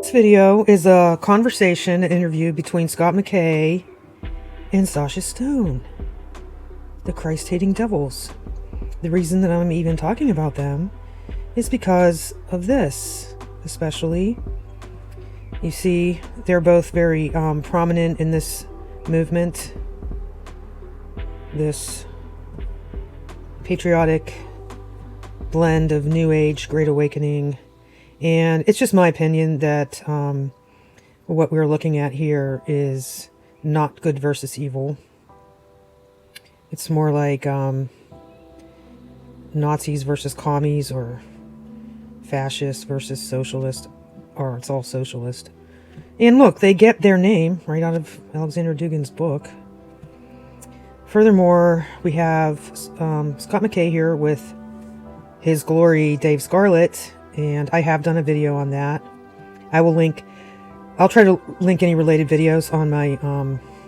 This video is a conversation, an interview between Scott McKay and Sasha Stone, the Christ-hating devils. The reason that I'm even talking about them is because of this, especially. You see, they're both very prominent in this movement, this patriotic blend of New Age, Great Awakening. And it's just my opinion that what we're looking at here is not good versus evil. It's more like Nazis versus commies, or fascists versus socialists, or it's all socialist. And look, they get their name right out of Alexander Dugin's book. Furthermore, we have Scott McKay here with his glory, Dave Scarlett. And I have done a video on that. I'll try to link any related videos on my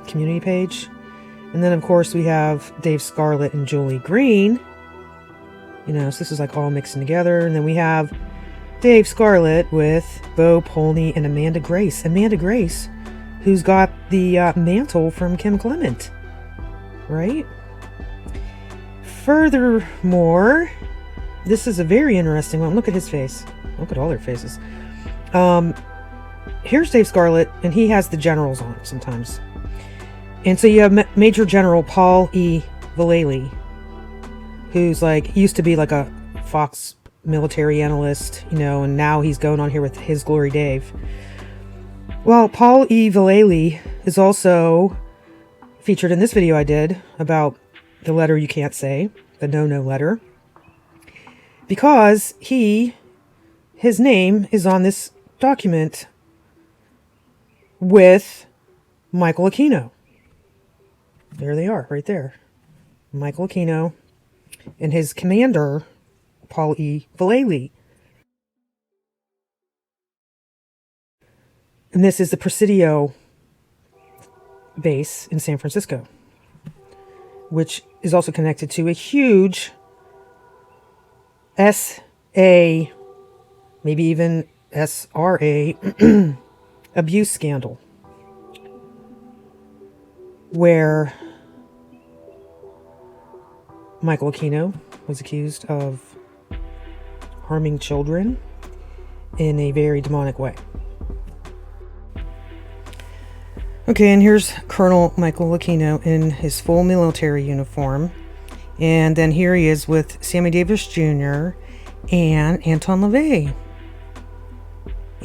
community page. And then, of course, we have Dave Scarlett and Julie Green. So this is like all mixing together. And then we have Dave Scarlett with Bo Polney and Amanda Grace. Amanda Grace, who's got the mantle from Kim Clement. Right? Furthermore, this is a very interesting one. Look at his face. Look at all their faces. Here's Dave Scarlett, and he has the generals on sometimes. And so you have Major General Paul E. Vallely, who's used to be like a Fox military analyst, and now he's going on here with his glory Dave. Well, Paul E. Vallely is also featured in this video I did about the letter you can't say, the no-no letter. Because his name is on this document with Michael Aquino. There they are, right there. Michael Aquino and his commander, Paul E. Vallely. And this is the Presidio base in San Francisco, which is also connected to a huge SA, maybe even SRA, abuse scandal, where Michael Aquino was accused of harming children in a very demonic way. Okay, and here's Colonel Michael Aquino in his full military uniform. And then here he is with Sammy Davis Jr. and Anton LaVey.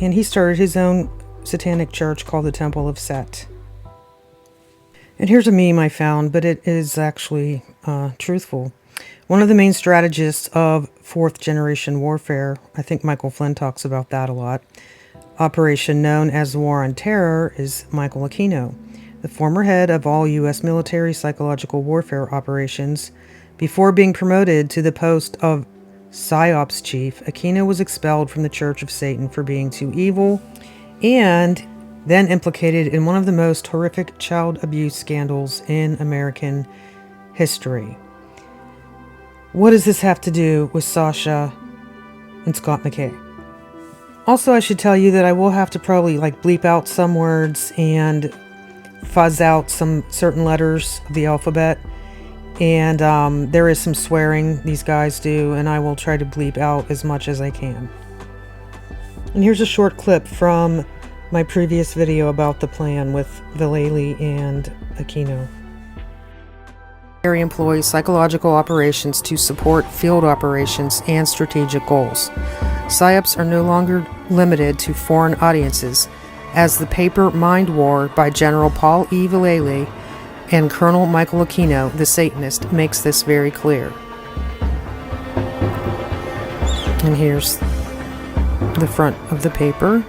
And he started his own satanic church called the Temple of Set. And here's a meme I found, but it is actually truthful. One of the main strategists of fourth generation warfare, I think Michael Flynn talks about that a lot, operation known as the War on Terror, is Michael Aquino, the former head of all U.S. military psychological warfare operations. Before being promoted to the post of PSYOPs chief, Aquino was expelled from the Church of Satan for being too evil, and then implicated in one of the most horrific child abuse scandals in American history. What does this have to do with Sasha and Scott McKay? Also, I should tell you that I will have to probably bleep out some words and fuzz out some certain letters of the alphabet. And there is some swearing these guys do, and I will try to bleep out as much as I can. And here's a short clip from my previous video about the plan with Vallely and Aquino. Military employs psychological operations to support field operations and strategic goals. PSYOPs are no longer limited to foreign audiences, as the paper Mindwar by General Paul E. Vallely and Colonel Michael Aquino, the Satanist, makes this very clear. And here's the front of the paper.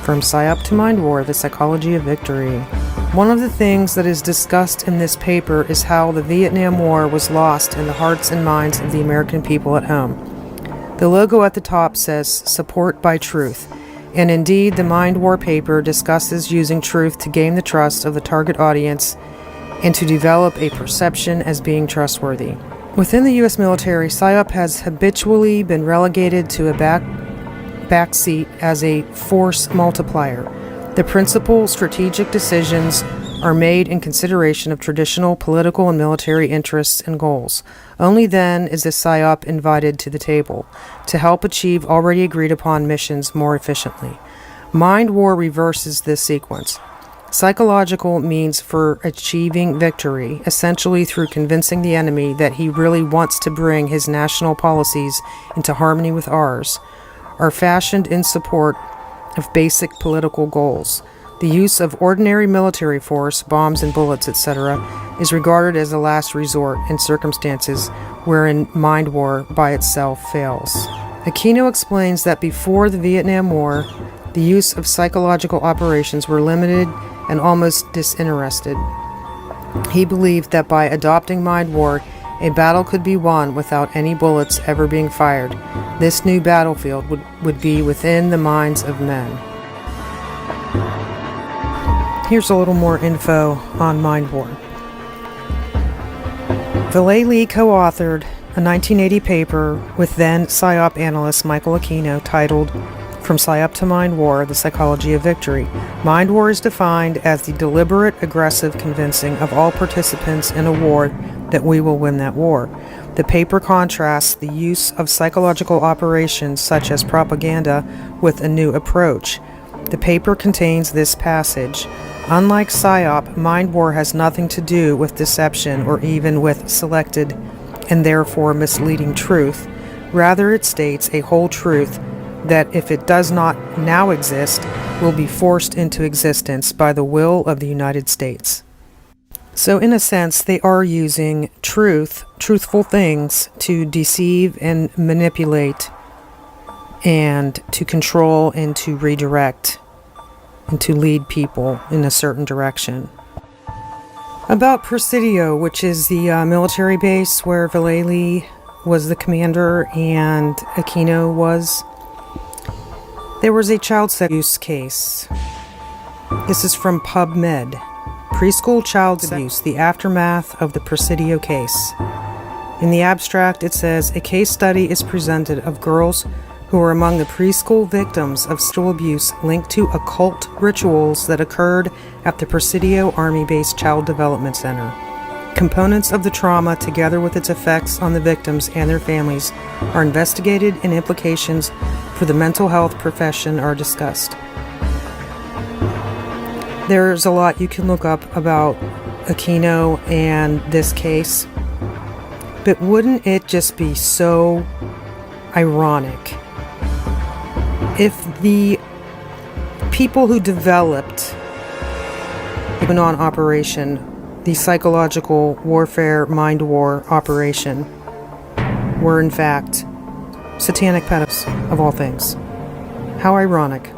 From PSYOP to Mindwar, the Psychology of Victory. One of the things that is discussed in this paper is how the Vietnam War was lost in the hearts and minds of the American people at home. The logo at the top says, "Support by Truth," and indeed the Mindwar paper discusses using truth to gain the trust of the target audience and to develop a perception as being trustworthy. Within the U.S. military, PSYOP has habitually been relegated to a back backseat as a force multiplier. The principal strategic decisions are made in consideration of traditional political and military interests and goals. Only then is the PSYOP invited to the table to help achieve already agreed upon missions more efficiently. Mindwar reverses this sequence. Psychological means for achieving victory, essentially through convincing the enemy that he really wants to bring his national policies into harmony with ours, are fashioned in support of basic political goals. The use of ordinary military force, bombs and bullets, etc., is regarded as a last resort in circumstances wherein mind war by itself fails. Aquino explains that before the Vietnam War, the use of psychological operations were limited and almost disinterested. He believed that by adopting mind war, a battle could be won without any bullets ever being fired. This new battlefield would be within the minds of men. Here's a little more info on mind war. Vallely co-authored a 1980 paper with then PSYOP analyst Michael Aquino titled From PSYOP to Mind War, The Psychology of Victory. Mind war is defined as the deliberate, aggressive convincing of all participants in a war that we will win that war. The paper contrasts the use of psychological operations such as propaganda with a new approach. The paper contains this passage. Unlike PSYOP, mind war has nothing to do with deception or even with selected and therefore misleading truth. Rather, it states a whole truth that if it does not now exist, will be forced into existence by the will of the United States. So in a sense, they are using truthful things to deceive and manipulate and to control and to redirect and to lead people in a certain direction. About Presidio, which is the military base where Vallely was the commander and Aquino was, there was a child sex abuse case. This is from PubMed. Preschool child abuse, the aftermath of the Presidio case. In the abstract, it says, a case study is presented of girls who were among the preschool victims of sexual abuse linked to occult rituals that occurred at the Presidio Army-based Child Development Center. Components of the trauma, together with its effects on the victims and their families, are investigated and implications for the mental health profession are discussed. There's a lot you can look up about Aquino and this case, but wouldn't it just be so ironic if the people who developed the Lebanon operation, the psychological warfare, mind war operation, were in fact satanic pedophiles of all things? How ironic.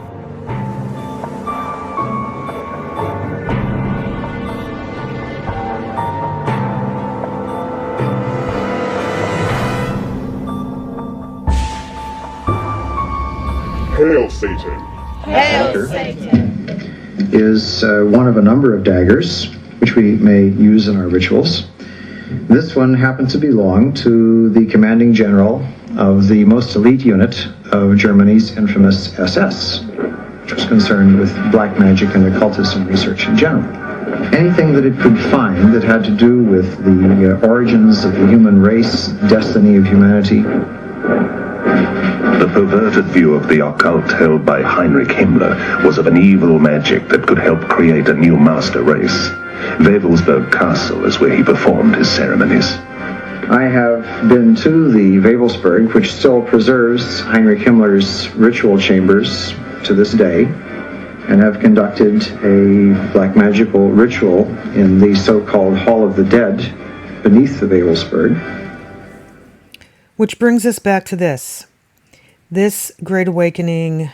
Hail Satan! Hail Satan! Is one of a number of daggers which we may use in our rituals. This one happened to belong to the commanding general of the most elite unit of Germany's infamous SS, which was concerned with black magic and occultism research in general. Anything that it could find that had to do with the origins of the human race, destiny of humanity. The perverted view of the occult held by Heinrich Himmler was of an evil magic that could help create a new master race. Wewelsburg Castle is where he performed his ceremonies. I have been to the Wewelsburg, which still preserves Heinrich Himmler's ritual chambers to this day, and have conducted a black magical ritual in the so-called Hall of the Dead beneath the Wewelsburg. Which brings us back to this. This Great Awakening,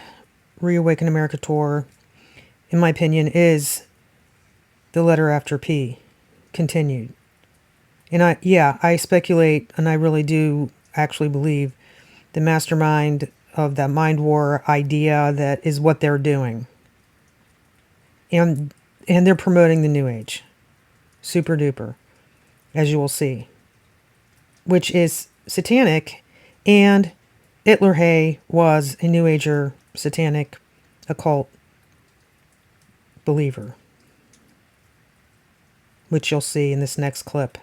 Reawaken America tour, in my opinion, is the letter after P, continued. And I speculate, and I really do actually believe the mastermind of that mind war idea that is what they're doing. And they're promoting the New Age. Super duper, as you will see. Which is satanic and Hitler Hay was a New Ager, satanic, occult believer, which you'll see in this next clip.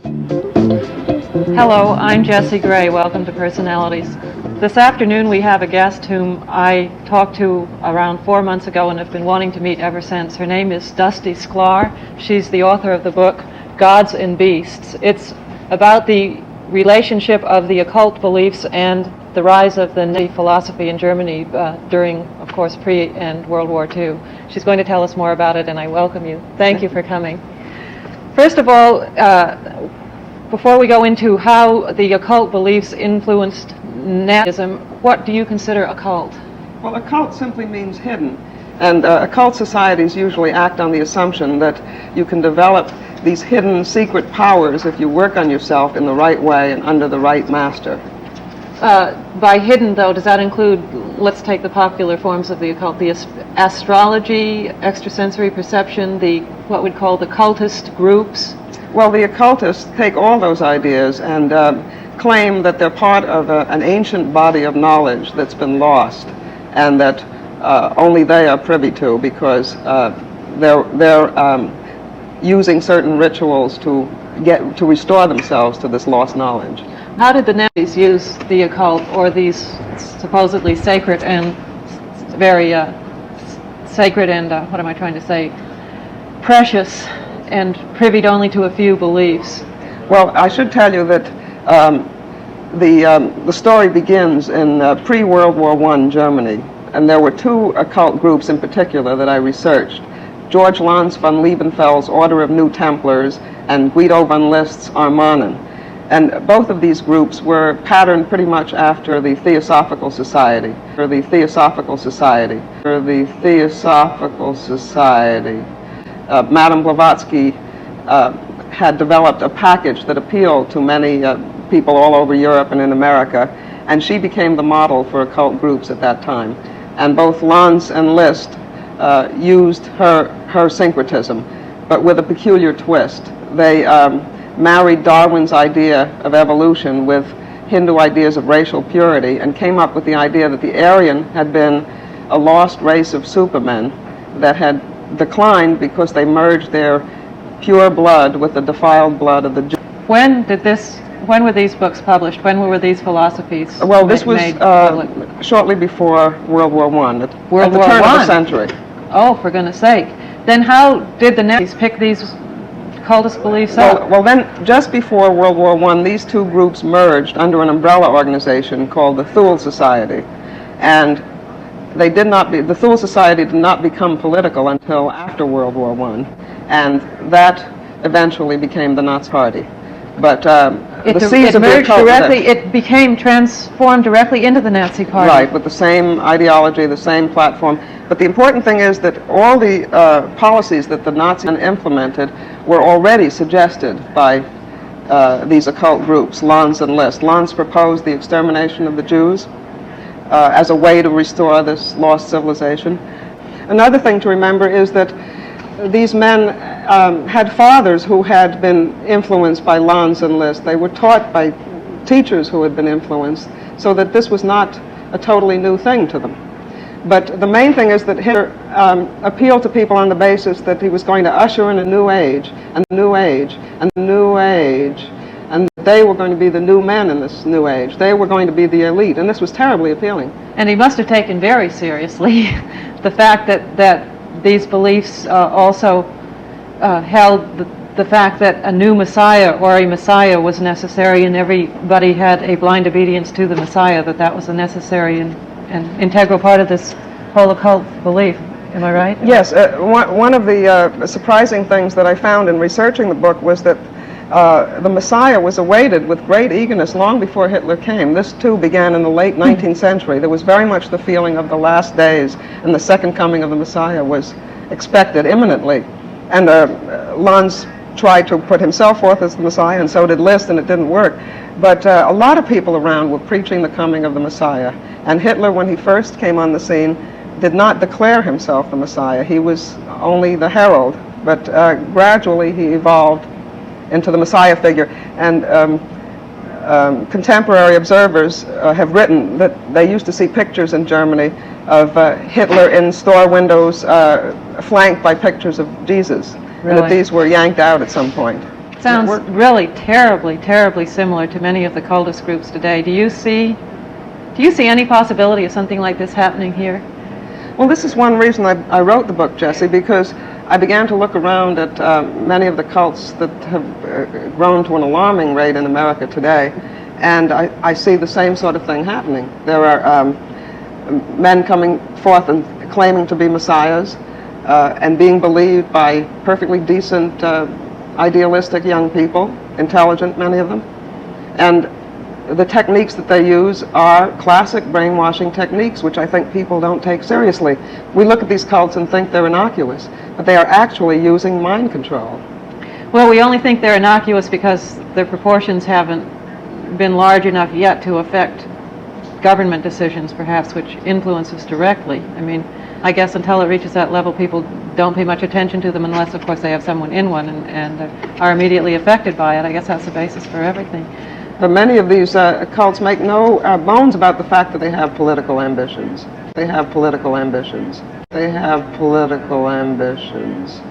Hello, I'm Jessie Gray. Welcome to Personalities. This afternoon we have a guest whom I talked to around 4 months ago and have been wanting to meet ever since. Her name is Dusty Sklar. She's the author of the book Gods and Beasts. It's about the relationship of the occult beliefs and the rise of the Nazi philosophy in Germany during, of course, pre- and World War II. She's going to tell us more about it, and I welcome you. Thank you for coming. First of all, before we go into how the occult beliefs influenced Nazism, what do you consider occult? Well, occult simply means hidden. And occult societies usually act on the assumption that you can develop these hidden secret powers if you work on yourself in the right way and under the right master. By hidden, though, does that include, let's take the popular forms of the occult, the astrology, extrasensory perception, the what we'd call the cultist groups? Well, the occultists take all those ideas and claim that they're part of an ancient body of knowledge that's been lost and that only they are privy to because they're using certain rituals to restore themselves to this lost knowledge. How did the Nazis use the occult or these supposedly sacred and very sacred and, what am I trying to say, precious and privy only to a few beliefs? Well, I should tell you that the story begins in pre-World War I Germany, and there were two occult groups in particular that I researched. George Lanz von Liebenfeld's Order of New Templars and Guido von List's Armanen. And both of these groups were patterned pretty much after the Theosophical Society, Madame Blavatsky had developed a package that appealed to many people all over Europe and in America, and she became the model for occult groups at that time. And both Lanz and List used her syncretism, but with a peculiar twist. They married Darwin's idea of evolution with Hindu ideas of racial purity and came up with the idea that the Aryan had been a lost race of supermen that had declined because they merged their pure blood with the defiled blood of the Jews. When were these books published? When were these philosophies Well, this was made public? shortly before World War I, at the turn of the century. Oh, for goodness sake. Then how did the Nazis pick these cultist beliefs up? Well, then, just before World War I, these two groups merged under an umbrella organization called the Thule Society. And the Thule Society did not become political until after World War I. And that eventually became the Nazi Party. But the seeds of the occult... It became transformed directly into the Nazi Party. Right, with the same ideology, the same platform. But the important thing is that all the policies that the Nazis implemented were already suggested by these occult groups, Lanz and List. Lanz proposed the extermination of the Jews as a way to restore this lost civilization. Another thing to remember is that these men had fathers who had been influenced by Lanz and List. They were taught by teachers who had been influenced, so that this was not a totally new thing to them. But the main thing is that Hitler appealed to people on the basis that he was going to usher in a new age, and new age, and new age, and they were going to be the new men in this new age. They were going to be the elite, and this was terribly appealing. And he must have taken very seriously the fact that these beliefs also held the fact that a new Messiah or a Messiah was necessary, and everybody had a blind obedience to the Messiah, that was a necessary and integral part of this whole occult belief. Am I right? Yes. One of the surprising things that I found in researching the book was that the Messiah was awaited with great eagerness long before Hitler came. This too began in the late 19th century. There was very much the feeling of the last days, and the second coming of the Messiah was expected imminently. And Lanz tried to put himself forth as the Messiah, and so did List, and it didn't work. But a lot of people around were preaching the coming of the Messiah. And Hitler, when he first came on the scene, did not declare himself the Messiah. He was only the herald. But gradually he evolved into the Messiah figure. And contemporary observers have written that they used to see pictures in Germany of Hitler in store windows flanked by pictures of Jesus, and that these were yanked out at some point. Sounds really terribly, terribly similar to many of the cultist groups today. Do you see any possibility of something like this happening here? Well, this is one reason I wrote the book, Jesse, because I began to look around at many of the cults that have grown to an alarming rate in America today, and I see the same sort of thing happening. There are men coming forth and claiming to be messiahs and being believed by perfectly decent, idealistic young people, intelligent, many of them. And the techniques that they use are classic brainwashing techniques, which I think people don't take seriously. We look at these cults and think they're innocuous, but they are actually using mind control. Well, we only think they're innocuous because their proportions haven't been large enough yet to affect government decisions, perhaps, which influence us directly. I mean, I guess until it reaches that level, people don't pay much attention to them unless, of course, they have someone in one and are immediately affected by it. I guess that's the basis for everything. But many of these cults make no bones about the fact that they have political ambitions. They have political ambitions. They have political ambitions.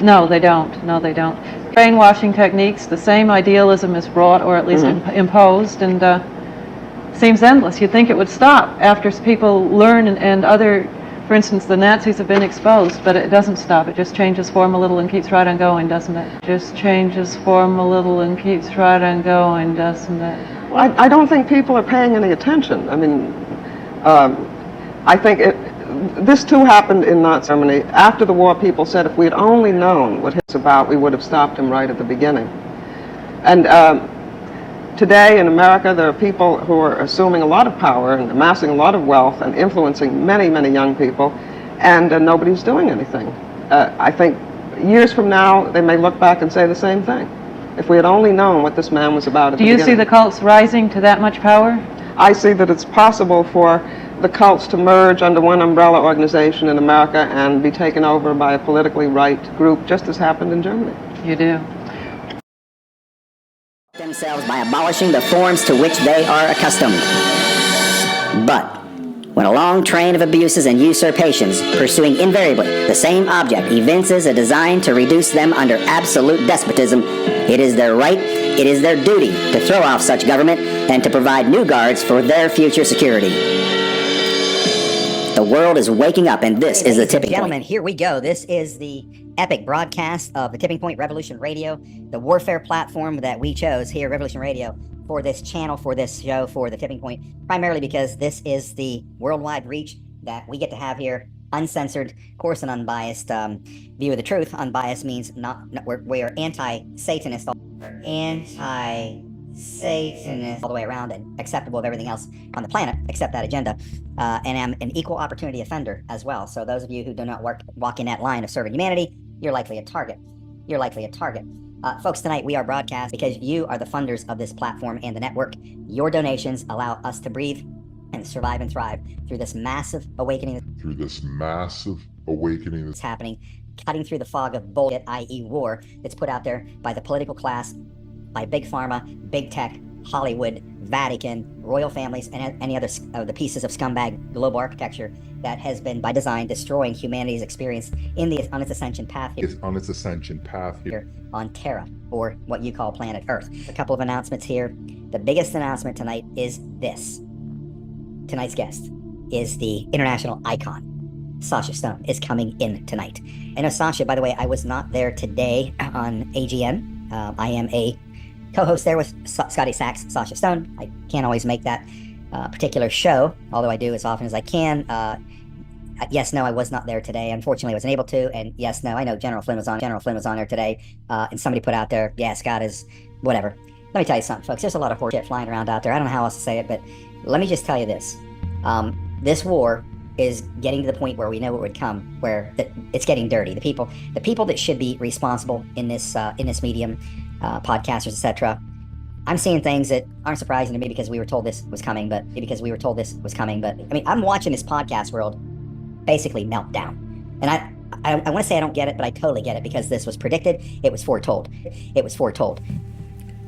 No, they don't. No, they don't. Brainwashing techniques, the same idealism is brought, or at least imposed, and seems endless. You'd think it would stop after people learn and other, for instance, the Nazis have been exposed, but it doesn't stop. It just changes form a little and keeps right on going, doesn't it? Just changes form a little and keeps right on going, doesn't it? Well, I don't think people are paying any attention. I mean, I think this too happened in Nazi Germany. After the war, people said if we had only known what it's about, we would have stopped him right at the beginning. And today in America, there are people who are assuming a lot of power and amassing a lot of wealth and influencing many, many young people, and nobody's doing anything. I think years from now, they may look back and say the same thing. If we had only known what this man was about at the beginning. Do you see the cults rising to that much power? I see that it's possible for the cults to merge under one umbrella organization in America and be taken over by a politically right group, just as happened in Germany. You do. Themselves by abolishing the forms to which they are accustomed. But when a long train of abuses and usurpations, pursuing invariably the same object, evinces a design to reduce them under absolute despotism, it is their right, it is their duty to throw off such government and to provide new guards for their future security. The world is waking up, and this is the tipping point. Gentlemen, here we go. This is the epic broadcast of the Tipping Point Revolution Radio, the warfare platform that we chose here, Revolution Radio, for this channel, for this show, for the Tipping Point, primarily because this is the worldwide reach that we get to have here, uncensored, of course, an unbiased view of the truth. Unbiased means we're anti-Satanist, anti-Satanist all the way around, and acceptable of everything else on the planet except that agenda. And I'm an equal opportunity offender as well. So those of you who do not walk in that line of serving humanity, you're likely a target. You're likely a target. Folks, tonight we are broadcast because you are the funders of this platform and the network. Your donations allow us to breathe and survive and thrive through this massive awakening. That's happening, cutting through the fog of bullshit, i.e. war, that's put out there by the political class, by big pharma, big tech, Hollywood, Vatican, royal families, and any other of the pieces of scumbag global architecture that has been, by design, destroying humanity's experience on its ascension path here on Terra, or what you call planet Earth. A couple of announcements here. The biggest announcement tonight is this. Tonight's guest is the international icon. Sasha Stone is coming in tonight. I know Sasha, by the way, I was not there today on AGN. I am a co-host there with Scotty Sachs, Sasha Stone. I can't always make that particular show, although I do as often as I can. Yes, no, I was not there today. Unfortunately, I wasn't able to. And yes, no, I know General Flynn was on there today. And somebody put out there, yeah, Scott is whatever. Let me tell you something, folks. There's a lot of horse shit flying around out there. I don't know how else to say it, but let me just tell you this. This war is getting to the point where we know it would come, where it's getting dirty. The people that should be responsible in this medium, podcasters, etc. I'm seeing things that aren't surprising to me because we were told this was coming. But I mean, I'm watching this podcast world basically melt down, and I want to say I don't get it, but I totally get it because this was predicted. It was foretold. It was foretold.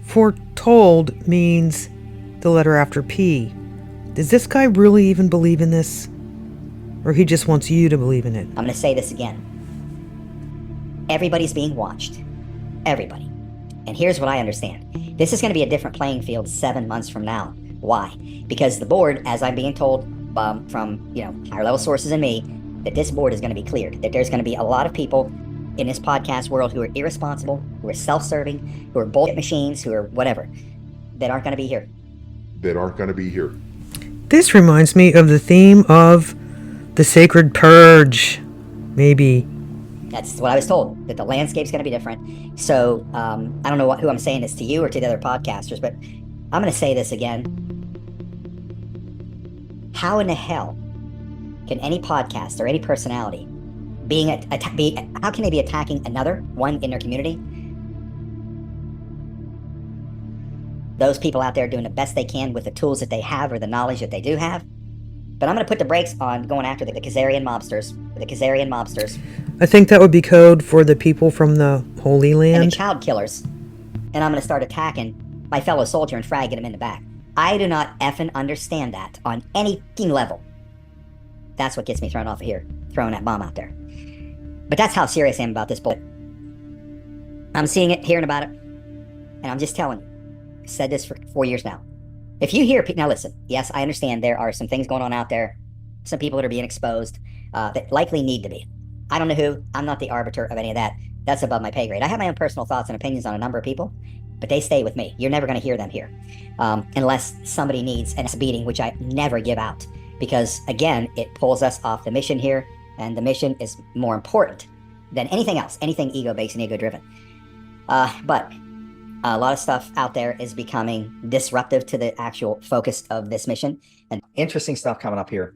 Foretold means the letter after P. Does this guy really even believe in this? Or he just wants you to believe in it? I'm going to say this again. Everybody's being watched. Everybody. And here's what I understand. This is going to be a different playing field 7 months from now. Why? Because the board, as I'm being told from higher level sources than me, that this board is going to be cleared. That there's going to be a lot of people in this podcast world who are irresponsible, who are self-serving, who are bullshit machines, who are whatever, that aren't going to be here. This reminds me of the theme of the Sacred Purge, maybe. That's what I was told, that the landscape's going to be different. So I don't know who I'm saying this to, you or to the other podcasters, but I'm going to say this again. How in the hell can any podcast or any personality how can they be attacking another one in their community? Those people out there doing the best they can with the tools that they have or the knowledge that they do have. But I'm going to put the brakes on going after the Khazarian mobsters. I think that would be code for the people from the Holy Land. And the child killers. And I'm going to start attacking my fellow soldier and fragging him in the back. I do not effing understand that on any level. That's what gets me thrown off of here, throwing that bomb out there. But that's how serious I am about this bull. I'm seeing it, hearing about it, and I'm just telling you. I've said this for 4 years now. If you hear, now listen, yes, I understand there are some things going on out there, some people that are being exposed that likely need to be. I don't know who. I'm not the arbiter of any of that. That's above my pay grade. I have my own personal thoughts and opinions on a number of people, but they stay with me. You're never going to hear them here unless somebody needs a beating, which I never give out. Because, again, it pulls us off the mission here, and the mission is more important than anything else, anything ego-based and ego-driven. But a lot of stuff out there is becoming disruptive to the actual focus of this mission. And interesting stuff coming up here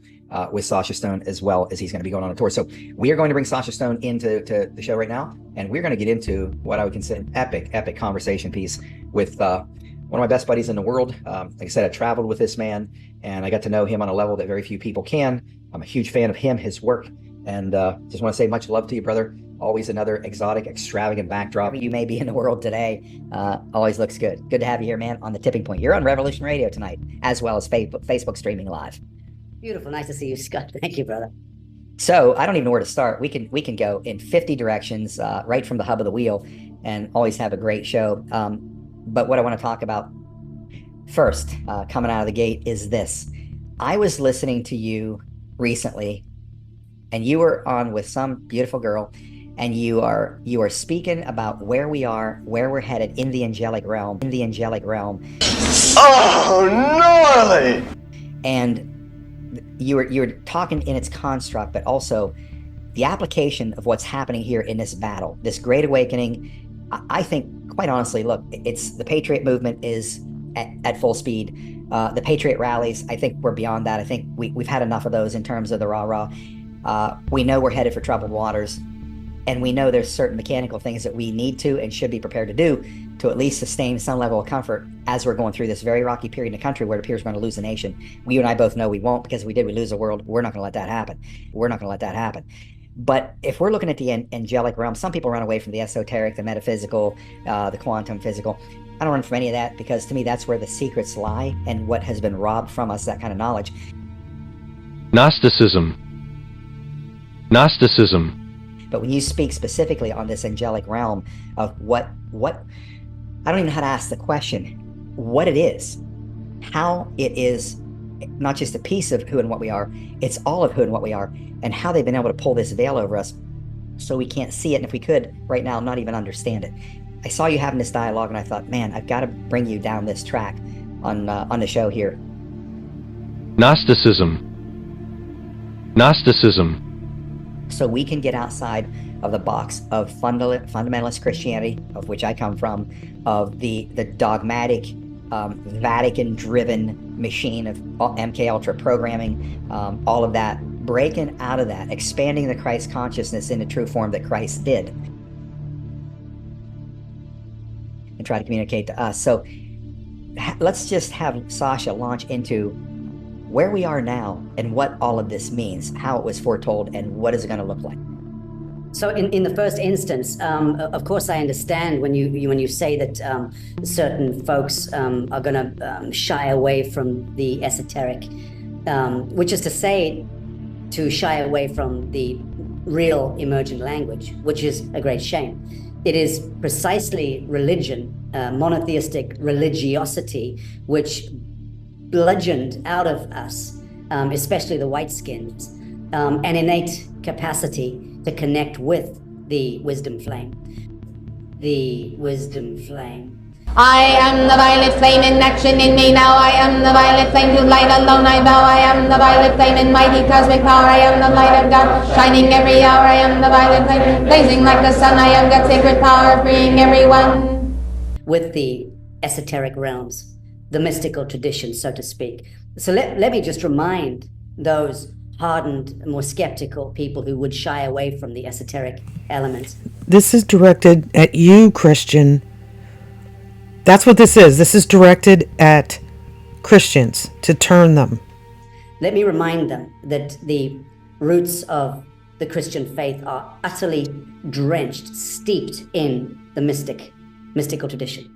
with Sasha Stone, as well as he's going to be going on a tour. So we are going to bring Sasha Stone into the show right now, and we're going to get into what I would consider an epic conversation piece with one of my best buddies in the world. Like I said, I traveled with this man, and I got to know him on a level that very few people can. I'm a huge fan of him, his work, and just want to say much love to you, brother. Always another exotic, extravagant backdrop. You may be in the world today. Always looks good. Good to have you here, man, on The Tipping Point. You're on Revolution Radio tonight, as well as Facebook streaming live. Beautiful. Nice to see you, Scott. Thank you, brother. So I don't even know where to start. We can go in 50 directions, right from the hub of the wheel, and always have a great show. But what I want to talk about first, coming out of the gate, is this. I was listening to you recently, and you were on with some beautiful girl, and you are speaking about where we are, where we're headed in the angelic realm. Oh, gnarly! And you were talking in its construct, but also the application of what's happening here in this battle, this great awakening. I think, quite honestly, look, it's the Patriot movement is at full speed. The Patriot rallies, I think we're beyond that. I think we've had enough of those in terms of the rah-rah. We know we're headed for troubled waters, and we know there's certain mechanical things that we need to and should be prepared to do to at least sustain some level of comfort as we're going through this very rocky period in the country where it appears we're going to lose the nation. You and I both know we won't, because if we did, we lose the world. We're not going to let that happen. But if we're looking at the angelic realm, some people run away from the esoteric, the metaphysical, the quantum physical. I don't run from any of that, because to me, that's where the secrets lie and what has been robbed from us, that kind of knowledge. Gnosticism. But when you speak specifically on this angelic realm of what I don't even know how to ask the question, what it is, how it is not just a piece of who and what we are, it's all of who and what we are, and how they've been able to pull this veil over us so we can't see it, and if we could right now, not even understand it. I saw you having this dialogue, and I thought, man, I've got to bring you down this track on the show here. Gnosticism. So we can get outside of the box of fundamentalist Christianity, of which I come from, of the dogmatic, Vatican-driven machine of MK Ultra programming, all of that, breaking out of that, expanding the Christ consciousness in the true form that Christ did, and try to communicate to us. So let's just have Sasha launch into where we are now and what all of this means, how it was foretold, and what is it going to look like. So in the first instance, of course, I understand when you say that certain folks are going to shy away from the esoteric, which is to say, to shy away from the real emergent language, which is a great shame. It is precisely religion, monotheistic religiosity, which bludgeoned out of us, especially the white-skins, an innate capacity to connect with the wisdom flame. The wisdom flame. I am the violet flame in action in me now. I am the violet flame to light alone I bow. I am the violet flame in mighty cosmic power. I am the light of God, shining every hour. I am the violet flame, blazing like the sun. I am God's sacred power, freeing everyone. With the esoteric realms, the mystical tradition, so to speak. So let me just remind those hardened, more skeptical people who would shy away from the esoteric elements. This is directed at you, Christian. That's what this is. This is directed at Christians to turn them. Let me remind them that the roots of the Christian faith are utterly drenched, steeped in the mystical tradition.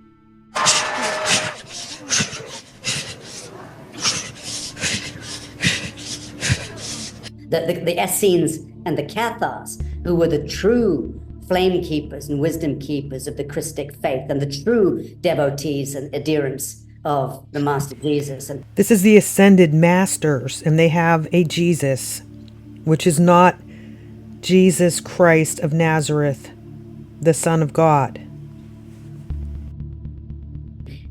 The Essenes and the Cathars, who were the true flame keepers and wisdom keepers of the Christic faith and the true devotees and adherents of the Master Jesus. And this is the ascended masters, and they have a Jesus, which is not Jesus Christ of Nazareth, the Son of God.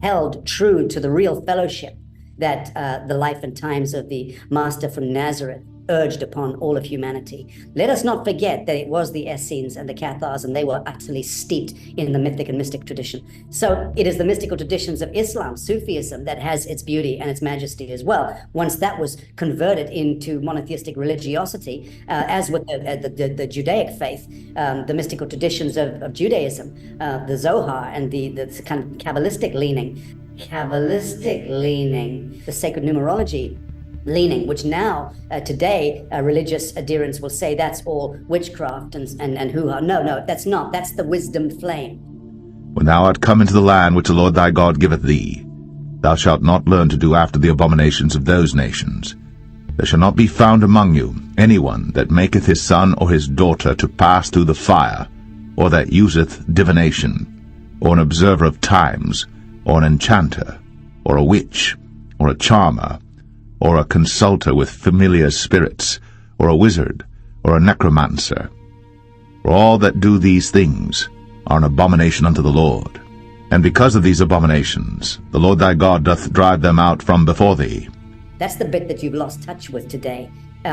Held true to the real fellowship that the life and times of the Master from Nazareth urged upon all of humanity. Let us not forget that it was the Essenes and the Cathars, and they were utterly steeped in the mythic and mystic tradition. So it is the mystical traditions of Islam, Sufism, that has its beauty and its majesty as well. Once that was converted into monotheistic religiosity, as with the Judaic faith, the mystical traditions of Judaism, the Zohar, and the kind of Kabbalistic leaning, the sacred numerology leaning, which now, today, religious adherents will say that's all witchcraft and hoo-ha. No, that's not. That's the wisdom flame. When thou art come into the land which the Lord thy God giveth thee, thou shalt not learn to do after the abominations of those nations. There shall not be found among you anyone that maketh his son or his daughter to pass through the fire, or that useth divination, or an observer of times, or an enchanter, or a witch, or a charmer, or a consulter with familiar spirits, or a wizard, or a necromancer. For all that do these things are an abomination unto the Lord. And because of these abominations, the Lord thy God doth drive them out from before thee. That's the bit that you've lost touch with today.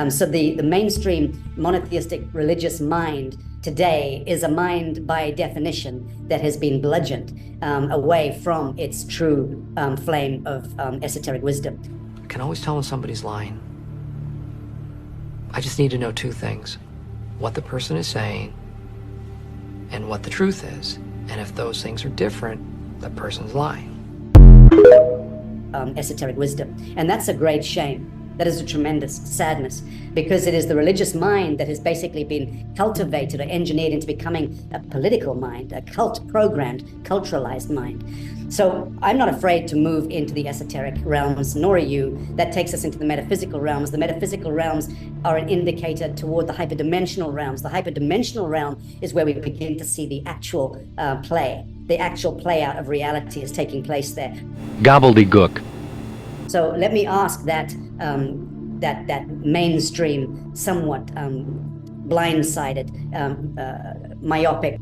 So the mainstream monotheistic religious mind today is a mind by definition that has been bludgeoned away from its true flame of esoteric wisdom. I can always tell when somebody's lying. I just need to know two things: what the person is saying and what the truth is. And if those things are different, that person's lying. Esoteric wisdom. And that's a great shame. That is a tremendous sadness, because it is the religious mind that has basically been cultivated or engineered into becoming a political mind, a cult-programmed, culturalized mind. So I'm not afraid to move into the esoteric realms, nor are you. That takes us into the metaphysical realms. The metaphysical realms are an indicator toward the hyperdimensional realms. The hyperdimensional realm is where we begin to see the actual play. The actual play out of reality is taking place there. Gobbledygook. So let me ask that that mainstream, somewhat blindsided, myopic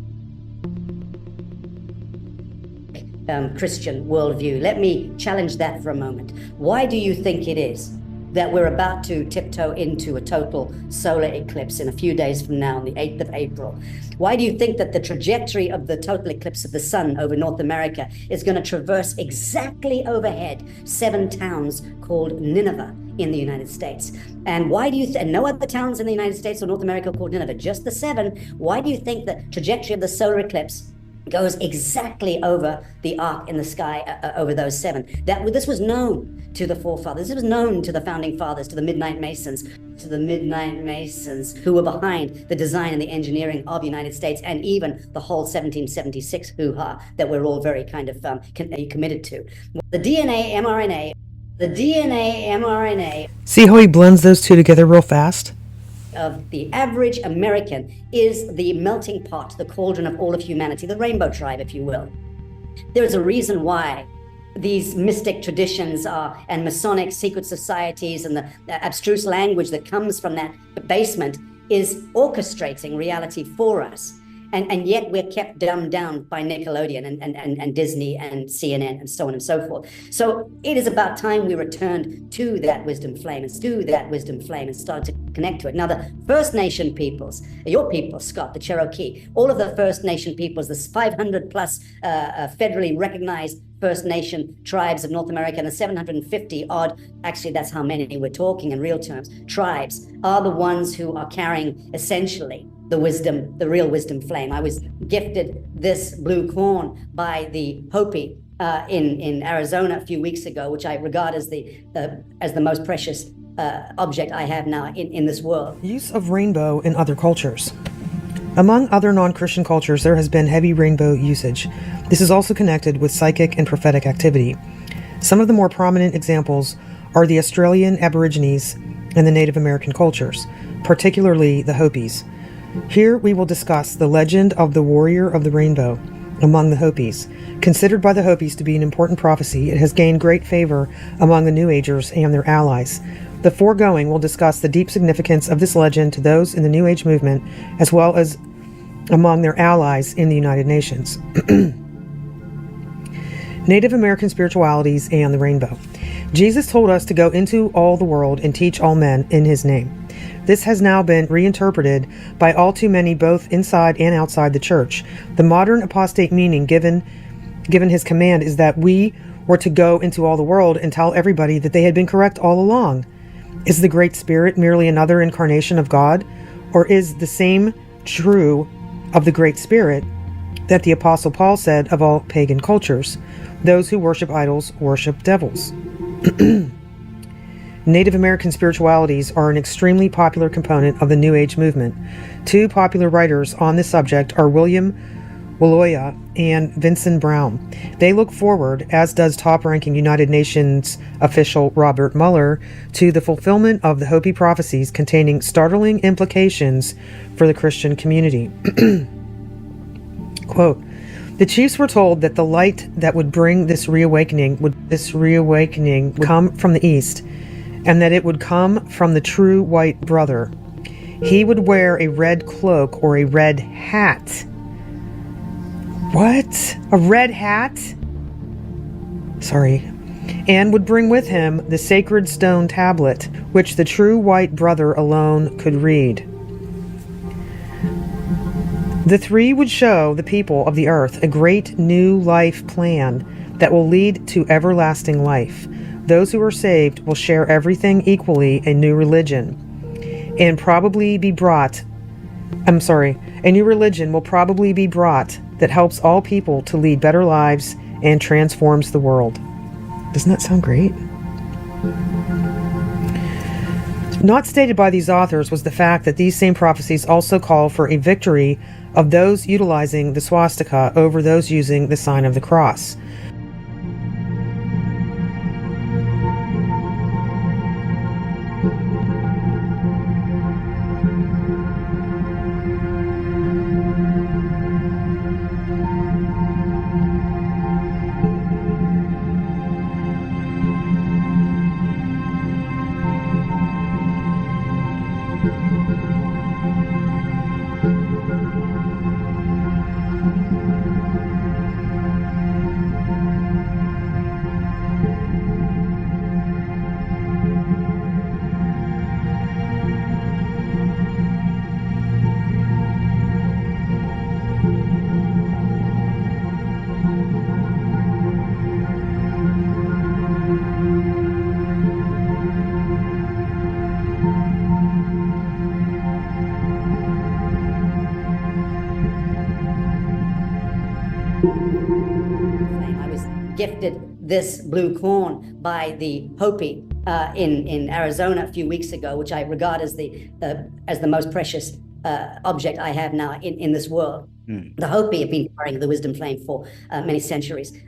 Christian worldview. Let me challenge that for a moment. Why do you think it is that we're about to tiptoe into a total solar eclipse in a few days from now, on the 8th of April? Why do you think that the trajectory of the total eclipse of the sun over North America is going to traverse exactly overhead 7 towns called Nineveh in the United States? And why do you and no other towns in the United States or North America called Nineveh, just the 7? Why do you think the trajectory of the solar eclipse goes exactly over the arc in the sky, over those 7. This was known to the forefathers. This was known to the founding fathers, to the Midnight Masons, who were behind the design and the engineering of the United States, and even the whole 1776 hoo-ha that we're all very kind of committed to. The DNA, mRNA. See how he blends those two together real fast? Of the average American is the melting pot, the cauldron of all of humanity, the rainbow tribe, if you will. There is a reason why these mystic traditions and Masonic secret societies and the abstruse language that comes from that basement is orchestrating reality for us. And yet we're kept dumbed down by Nickelodeon and Disney and CNN and so on and so forth. So it is about time we returned to that wisdom flame and started to connect to it. Now, the First Nation peoples, your people, Scott, the Cherokee, all of the First Nation peoples, the 500 plus federally recognized First Nation tribes of North America and the 750 odd, actually that's how many we're talking in real terms, tribes are the ones who are carrying essentially the real wisdom flame. I was gifted this blue corn by the Hopi in Arizona a few weeks ago, which I regard as the most precious object I have now in this world. Use of rainbow in other cultures. Among other non-Christian cultures, there has been heavy rainbow usage. This is also connected with psychic and prophetic activity. Some of the more prominent examples are the Australian Aborigines and the Native American cultures, particularly the Hopis. Here we will discuss the legend of the warrior of the rainbow among the Hopis. Considered by the Hopis to be an important prophecy, it has gained great favor among the New Agers and their allies. The foregoing will discuss the deep significance of this legend to those in the New Age movement, as well as among their allies in the United Nations. Native American spiritualities and the rainbow. Jesus told us to go into all the world and teach all men in his name. This has now been reinterpreted by all too many both inside and outside the church. The modern apostate meaning given his command is that we were to go into all the world and tell everybody that they had been correct all along. Is the Great Spirit merely another incarnation of God? Or is the same true of the Great Spirit that the Apostle Paul said of all pagan cultures? Those who worship idols worship devils. Native American spiritualities are an extremely popular component of the New Age movement. Two popular writers on this subject are William Willoya and Vincent Brown. They look forward, as does top-ranking United Nations official Robert Mueller, to the fulfillment of the Hopi prophecies containing startling implications for the Christian community. Quote, the chiefs were told that the light that would bring this reawakening would come from the east, and that it would come from the true white brother. He would wear a red cloak or a red hat. What? A red hat? Sorry. And would bring with him the sacred stone tablet, which the true white brother alone could read. The three would show the people of the earth a great new life plan that will lead to everlasting life. Those who are saved will share everything equally, a new religion, and probably be brought, a new religion will probably be brought that helps all people to lead better lives and transforms the world. Doesn't that sound great? Not stated by these authors was the fact that these same prophecies also call for a victory of those utilizing the swastika over those using the sign of the cross. gifted this blue corn by the Hopi in Arizona a few weeks ago, which I regard as the most precious object I have now in this world. The Hopi have been carrying the wisdom flame for many centuries.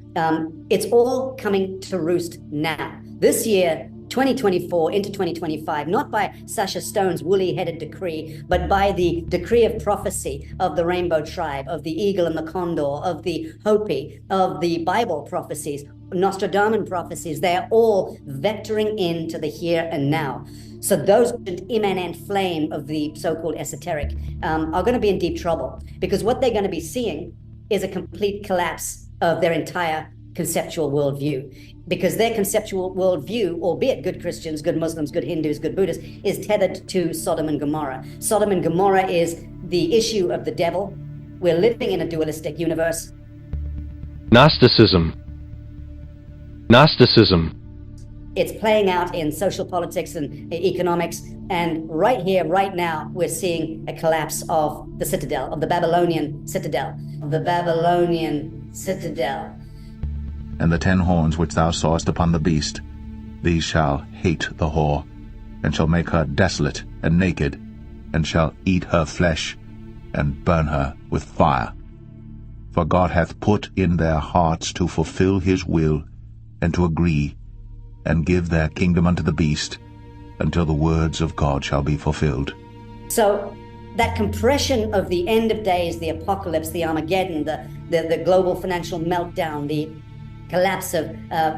It's all coming to roost now. This year, 2024 into 2025, not by Sasha Stone's woolly-headed decree, but by the decree of prophecy of the Rainbow Tribe, of the eagle and the condor, of the Hopi, of the Bible prophecies, Nostradamus prophecies. They're all vectoring into the here and now. So those immanent flame of the so-called esoteric are going to be in deep trouble, because what they're going to be seeing is a complete collapse of their entire conceptual worldview, because their conceptual worldview, albeit good Christians, good Muslims, good Hindus, good Buddhists, is tethered to Sodom and Gomorrah. Sodom and Gomorrah is the issue of the devil. We're living in a dualistic universe. Gnosticism. It's playing out in social politics and economics, and right here, right now, we're seeing a collapse of the citadel, of the Babylonian citadel, And the 10 horns which thou sawest upon the beast, these shall hate the whore, and shall make her desolate and naked, and shall eat her flesh, and burn her with fire. For God hath put in their hearts to fulfill his will, and to agree, and give their kingdom unto the beast, until the words of God shall be fulfilled. So that compression of the end of days, the apocalypse, the Armageddon, the global financial meltdown, the collapse of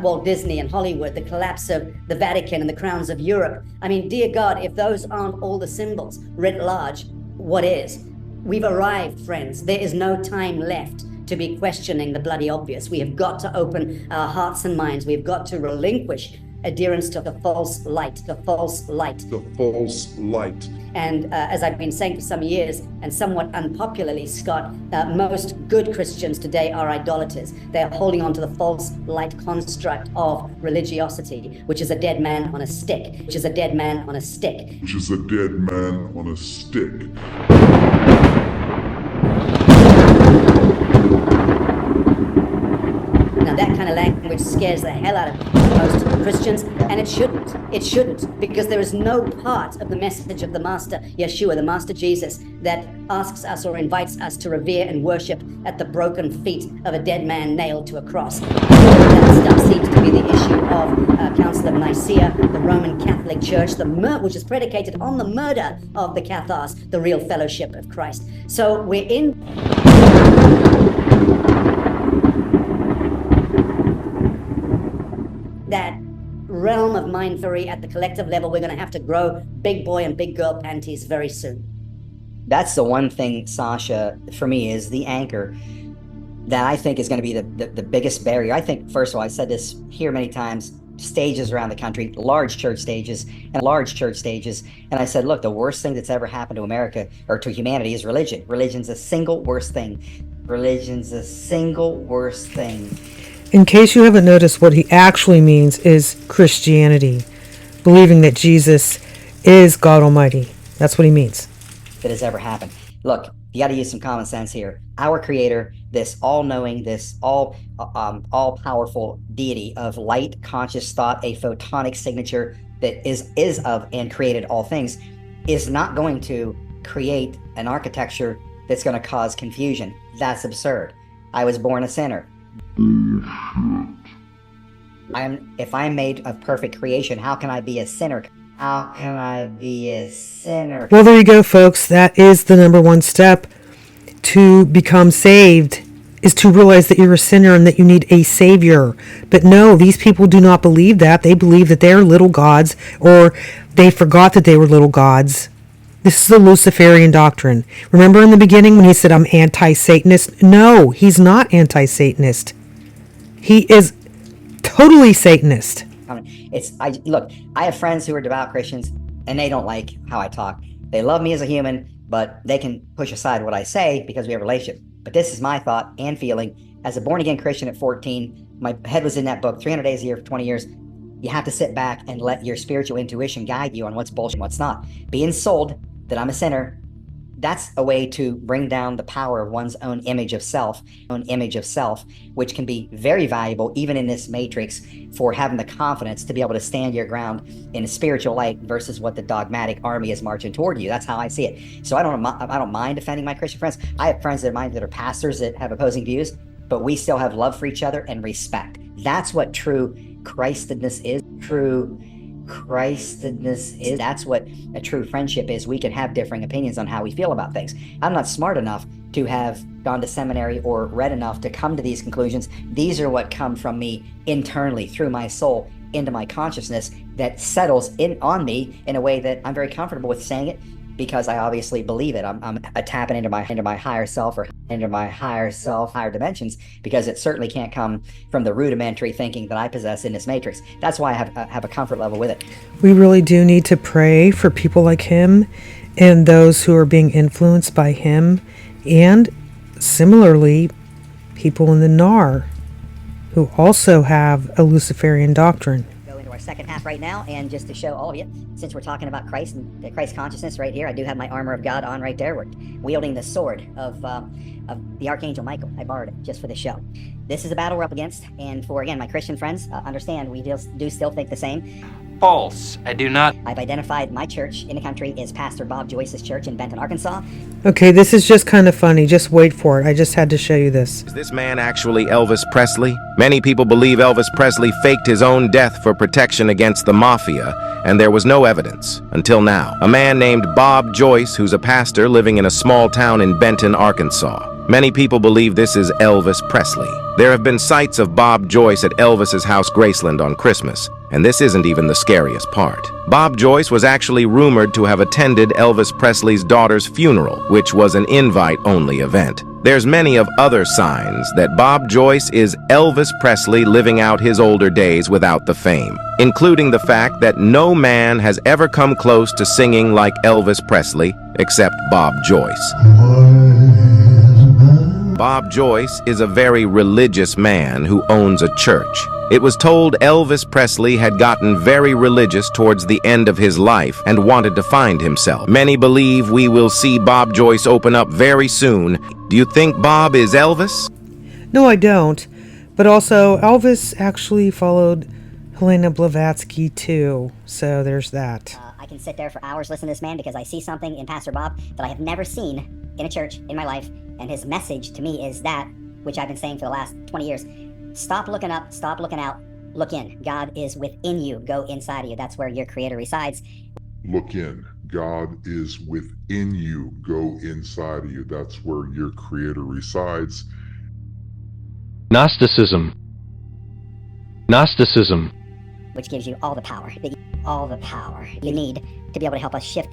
Walt Disney and Hollywood, the collapse of the Vatican and the crowns of Europe. I mean, dear God, if those aren't all the symbols writ large, what is? We've arrived, friends. There is no time left to be questioning the bloody obvious. We have got to open our hearts and minds. We've got to relinquish adherence to the false light, And as I've been saying for some years, and somewhat unpopularly, Scott, most good Christians today are idolaters. They're holding on to the false light construct of religiosity, which is a dead man on a stick, Now that kind of language scares the hell out of most Christians, and it shouldn't, because there is no part of the message of the Master Yeshua, the Master Jesus, that asks us or invites us to revere and worship at the broken feet of a dead man nailed to a cross. That stuff seems to be the issue of Council of Nicaea, the Roman Catholic Church, which is predicated on the murder of the Cathars, the real fellowship of Christ. So we're in that realm of mindfury at the collective level. We're going to have to grow big boy and big girl panties very soon. That's the one thing, Sasha, for me, is the anchor that I think is going to be the biggest barrier. I think, first of all, I said this here many times, stages around the country, large church stages, and I said, look, the worst thing that's ever happened to America or to humanity is religion. Religion's the single worst thing. In case you haven't noticed, what he actually means is Christianity, believing that Jesus is God Almighty. That's what he means. That has ever happened. Look, you got to use some common sense here. Our Creator, this all-knowing, this all-powerful deity of light, conscious thought, a photonic signature that is of and created all things, is not going to create an architecture that's going to cause confusion. That's absurd. I was born a sinner. If I'm made of perfect creation, how can I be a sinner? Well, there you go, folks. That is the number one step to become saved, is to realize that you're a sinner and that you need a savior. But no, these people do not believe that. They believe that they're little gods, or they forgot that they were little gods. This is the Luciferian doctrine. Remember in the beginning when he said, I'm anti-Satanist? No, he's not anti-Satanist. He is totally Satanist. Look, I have friends who are devout Christians, and they don't like how I talk. They love me as a human, but they can push aside what I say because we have a relationship. But this is my thought and feeling. As a born-again Christian at 14, my head was in that book, 300 days a year for 20 years. You have to sit back and let your spiritual intuition guide you on what's bullshit and what's not. Being sold that I'm a sinner That's a way to bring down the power of one's own image of self, which can be very valuable even in this matrix for having the confidence to be able to stand your ground in a spiritual light versus what the dogmatic army is marching toward you. That's how I see it. So I don't mind defending my Christian friends. I have friends that are pastors that have opposing views, but we still have love for each other and respect. That's what true Christedness is. That's what a true friendship is. We can have differing opinions on how we feel about things. I'm not smart enough to have gone to seminary or read enough to come to these conclusions. These are what come from me internally through my soul into my consciousness that settles in on me in a way that I'm very comfortable with saying it, because I obviously believe it. I'm tapping into my higher self, or into my higher self, higher dimensions, because it certainly can't come from the rudimentary thinking that I possess in this matrix. That's why I have a comfort level with it. We really do need to pray for people like him and those who are being influenced by him, and similarly, people in the NAR who also have a Luciferian doctrine. Our second half right now, and just to show all of you, since we're talking about Christ and the Christ consciousness right here, I do have my armor of God on right there. We're wielding the sword of the Archangel Michael. I borrowed it just for the show. This is a battle we're up against, and for, again, my Christian friends, understand we do still think the same. False. I do not. I've identified my church in the country is Pastor Bob Joyce's church in Benton, Arkansas. Okay, this is just kind of funny. Just wait for it. I just had to show you this. Is this man actually Elvis Presley? Many people believe Elvis Presley faked his own death for protection against the mafia, and there was no evidence until now. A man named Bob Joyce, who's a pastor living in a small town in Benton, Arkansas. Many people believe this is Elvis Presley. There have been sights of Bob Joyce at Elvis's house Graceland on Christmas, and this isn't even the scariest part. Bob Joyce was actually rumored to have attended Elvis Presley's daughter's funeral, which was an invite-only event. There's many of other signs that Bob Joyce is Elvis Presley living out his older days without the fame, including the fact that no man has ever come close to singing like Elvis Presley except Bob Joyce. Bob Joyce is a very religious man who owns a church. It was told Elvis Presley had gotten very religious towards the end of his life and wanted to find himself. Many believe we will see Bob Joyce open up very soon. Do you think Bob is Elvis? No, I don't. But also, Elvis actually followed Helena Blavatsky too. So there's that. I can sit there for hours listening to this man because I see something in Pastor Bob that I have never seen in a church in my life. And his message to me is that, which I've been saying for the last 20 years. Stop looking up, stop looking out, look in. God is within you. Go inside of you. That's where your creator resides. Look in. God is within you. Go inside of you. That's where your creator resides. Gnosticism. Gnosticism. Which gives you all the power you need to be able to help us shift.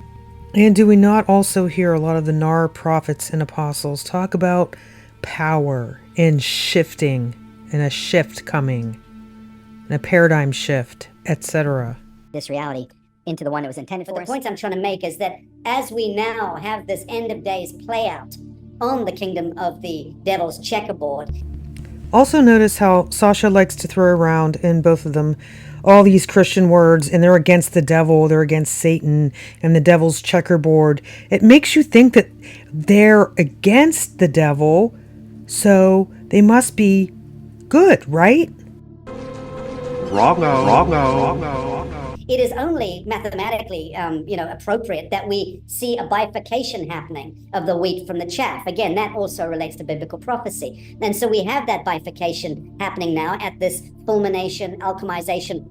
And do we not also hear a lot of the NAR prophets and apostles talk about power and shifting, and a shift coming, and a paradigm shift, etc.? This reality into the one that was intended for us. The point I'm trying to make is that as we now have this end of days play out on the kingdom of the devil's checkerboard. Also notice how Sasha likes to throw around in both of them all these Christian words, and they're against the devil, they're against Satan, and the devil's checkerboard. It makes you think that they're against the devil, so they must be good, right? Wrong. It is only mathematically, appropriate that we see a bifurcation happening of the wheat from the chaff. Again, that also relates to biblical prophecy. And so we have that bifurcation happening now at this fulmination, alchemization,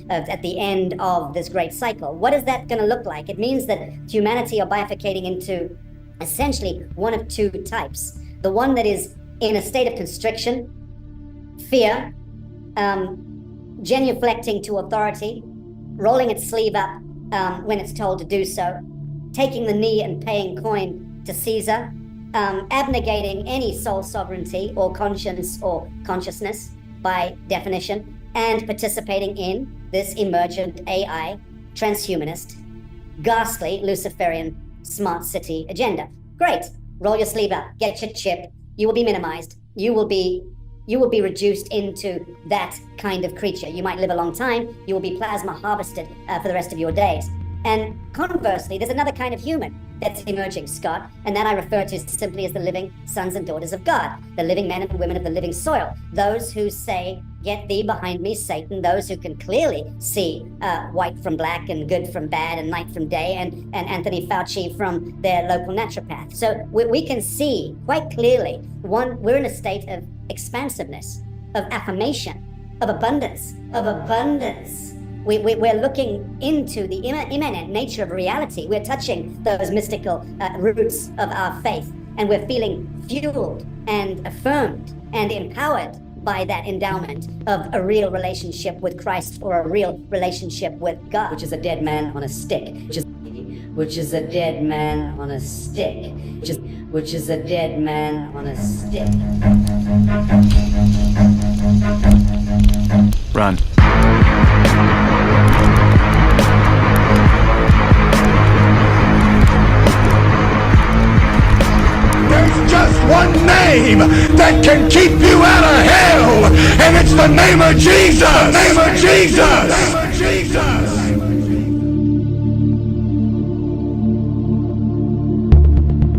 at the end of this great cycle. What is that going to look like? It means that humanity are bifurcating into essentially one of two types. The one that is in a state of constriction, fear, genuflecting to authority, rolling its sleeve up when it's told to do so, taking the knee and paying coin to Caesar, abnegating any soul sovereignty or conscience or consciousness by definition, and participating in this emergent AI, transhumanist, ghastly Luciferian smart city agenda. Great. roll your sleeve up, get your chip. You will be minimized. You will be reduced into that kind of creature. You might live a long time. You will be plasma harvested for the rest of your days. And conversely, there's another kind of human that's emerging, Scott, and that I refer to simply as the living sons and daughters of God, the living men and women of the living soil, those who say, get thee behind me, Satan, those who can clearly see white from black and good from bad and night from day, and Anthony Fauci from their local naturopath. So we can see quite clearly, we're in a state of expansiveness, of affirmation, of abundance, We're looking into the immanent nature of reality. We're touching those mystical roots of our faith, and we're feeling fueled and affirmed and empowered by that endowment of a real relationship with Christ, or a real relationship with God, which is a dead man on a stick, which is a dead man on a stick, which is a dead man on a stick. Run. There's just one name that can keep you out of hell, and it's the name of Jesus. The name of Jesus. The name of Jesus.